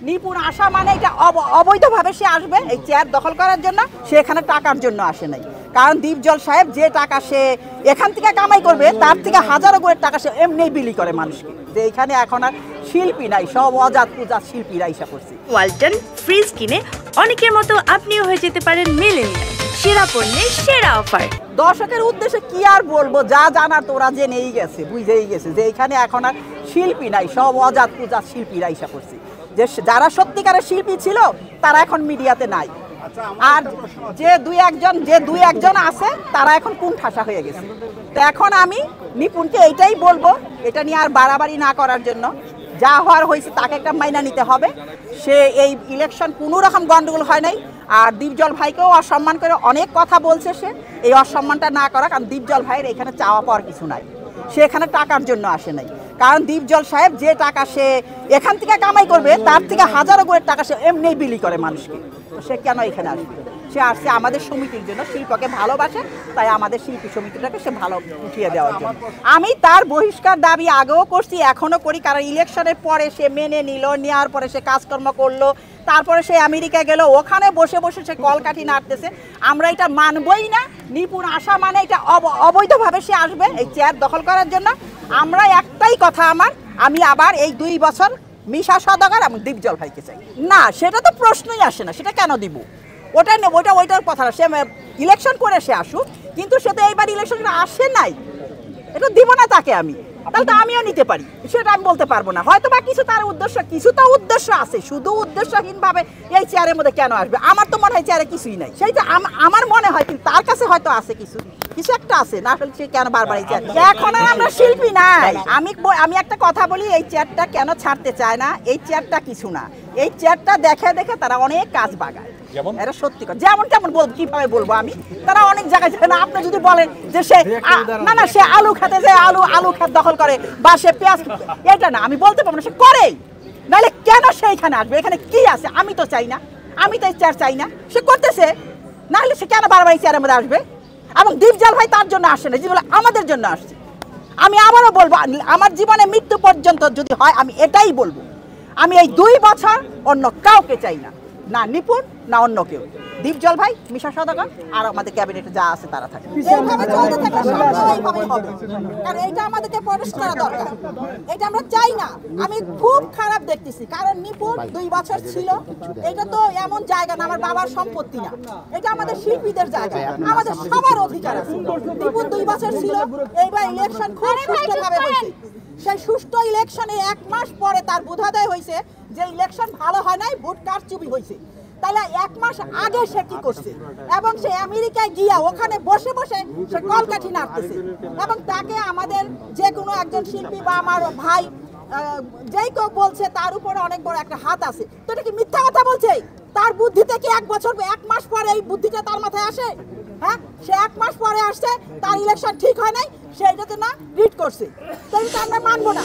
নিপুণ আসা মানে এটা অবৈধভাবে সে আসবে এই চেয়ার দখল করার জন্য, সে এখানে টাকার জন্য আসে নাই। কারণ দীপজল সাহেব যে টাকা সে এখান থেকে কামাই করবে তার থেকে হাজারো করে টাকা সে এমনি বিলি করে মানুষকে, যে এখানে এখন আর শিল্পী নাই, সব অজাত পূজাত শিল্পীরা ইসা করছে। ওয়ালটন ফ্রিজ কিনে অনেকের মতো আপনিও হয়ে যেতে পারেন মিলেনিয়াল, সেরা পণ্যের সেরা অফার। দর্শকের উদ্দেশ্যে কি আর বলবো, যা জানার তোরা জেনেই গেছে, বুঝেই গেছে যে এখানে এখন আর শিল্পী নাই, সব অজাত পূজাত শিল্পীরা ইসা করছে। যে যারা সত্যিকারের শিল্পী ছিল তারা এখন মিডিয়াতে নাই, আর যে দুই একজন আছে তারা এখন কুণ্ঠাসা হয়ে গেছে। তো এখন আমি নিপুণকে এইটাই বলবো, এটা নিয়ে আর বাড়াবাড়ি না করার জন্য, যা হওয়ার হয়েছে তাকে একটা মাইনা নিতে হবে। সে এই ইলেকশন কোনো রকম গন্ডগোল হয় নাই, আর দীপজল ভাইকেও অসম্মান করে অনেক কথা বলছে, সে এই অসম্মানটা না করা। কারণ দীপজল ভাইয়ের এখানে চাওয়া পাওয়ার কিছু নাই, সে এখানে টাকার জন্য আসে নাই। কারণ দীপজল সাহেব যে টাকা সে এখান থেকে কামাই করবে তার থেকে হাজারো করে টাকা সে এমনি বিলি করে মানুষকে, সে কেন এখানে আসবে? সে আসছে আমাদের সমিতির জন্য, শিল্পকে ভালোবাসে, তাই আমাদের শিল্পী সমিতিটাকে সে ভালো উঠিয়ে দেওয়ার জন্য। আমি তার বহিষ্কার দাবি আগেও করছি, এখনও করি। কারণ ইলেকশনের পরে সে মেনে নিল, নেওয়ার পরে সে কাজকর্ম করলো, তারপরে সে আমেরিকা গেল, ওখানে বসে বসে সে কলকাঠি নাড়তেছে। আমরা এটা মানবই না। নিপুণ আসা মানে এটা অবৈধভাবে সে আসবে এই চেয়ার দখল করার জন্য। আমরা একটাই কথা আমি আবার এই 2 বছর মিশা সওদাগর এবং দীপজল ভাইকে চাই না, সেটা তো প্রশ্নই আসে না। সেটা কেন দিব? ওইটার কথা না। সে ইলেকশন করে সে আসুক, কিন্তু সে তো এইবার ইলেকশন করে আসে নাই, এটা দিব না তাকে আমি। তাহলে তো আমিও নিতে পারি, সেটা আমি বলতে পারবো না। হয়তো বা কিছু তার কিছু তো উদ্দেশ্য আছে, শুধু উদ্দেশ্যহীনভাবে এই চেয়ারের মধ্যে কেন আসবে? আমার তো মনে হয় চেয়ারে কিছুই নাই, সেইটা আমার মনে হয়, কিন্তু তার কাছে হয়তো আছে কিছু একটা আছে, না হলে সে কেন বারবার এই চেয়ার? এখন আর আমরা শিল্পী নাই। আমি একটা কথা বলি, এই চেয়ারটা কেন ছাড়তে চায় না? এই চেয়ারটা কিছু না, এই চেয়ারটা দেখে দেখে তারা অনেক কাজ বাগায়। এটা সত্যি কথা। যেমন কেমন বলবো, কিভাবে বলবো আমি? তারা অনেক জায়গায় যায় না। আপনি যদি বলেন যে সে না সে আলু খেতে যায়, আলু খেত দখল করে, বা সে পেঁয়াজ, এটা না আমি বলতে পারবো না, সে করেই। নাহলে কেন সে এখানে আসবে? এখানে কি আছে? আমি তো চাই না, আমি তো এই চেয়ার চাই না, সে করতেছে। নাহলে সে কেন বারবার এই চেয়ারের মধ্যে আসবে? এবং দীপজল ভাই তার জন্য আসে না, যেগুলো আমাদের জন্য আসছে। আমি আবারও বলবো, আমার জীবনে মৃত্যু পর্যন্ত যদি হয় আমি এটাই বলবো, আমি এই 2 বছর অন্য কাউকে চাই না, না নিপুণ না অন্য কেউ। দীপজল ভাই, মিশা সওদাগর আর আমাদের ক্যাবিনেটে যা আছে তারা থাকে। এইভাবে চলতে থাকলে সামনেও এইভাবেই হবে। কারণ এইটা আমাদেরকে প্রবেশ করা দরকার, এটা আমরা চাই না। আমি খুব খারাপ দেখতেছি, কারণ নিপুণ 2 বছর ছিল। এটা তো এমন জায়গা না, আমার বাবার সম্পত্তি না, এটা আমাদের শিল্পীদের জায়গা, আমাদের সবার অধিকার আছে। নিপুণ 2 বছর ছিল, এইবার ইলেকশন খুব সুষ্ঠুভাবে হয়েছে। সেই সুষ্ঠু ইলেকশনে 1 মাস পরে তার বোধোদয় হয়েছে যে ইলেকশন ভালো হয় নাই, ভোট কারচুপি হয়েছে। তাহলে 1 মাস আগে সে কি করছে? এবং সে আমেরিকায় গিয়া ওখানে বসে বসে সে কলকাঠি নাড়তেছে, এবং তাকে আমাদের যে কোনো একজন শিল্পী বা আমার ভাই যেই কেউ বলছে তার উপরে অনেক বড় একটা হাত আছে। তো এটা কি মিথ্যা কথা বলছে? তার বুদ্ধিতে কি 1 মাস পরে এই বুদ্ধিটা তার মাথায় আসে? হ্যাঁ, সে 1 মাস পরে আসছে, তার ইলেকশন ঠিক হয় নাই, সে এটাতে না রিড করছে, তো এটা আমরা মানবো না।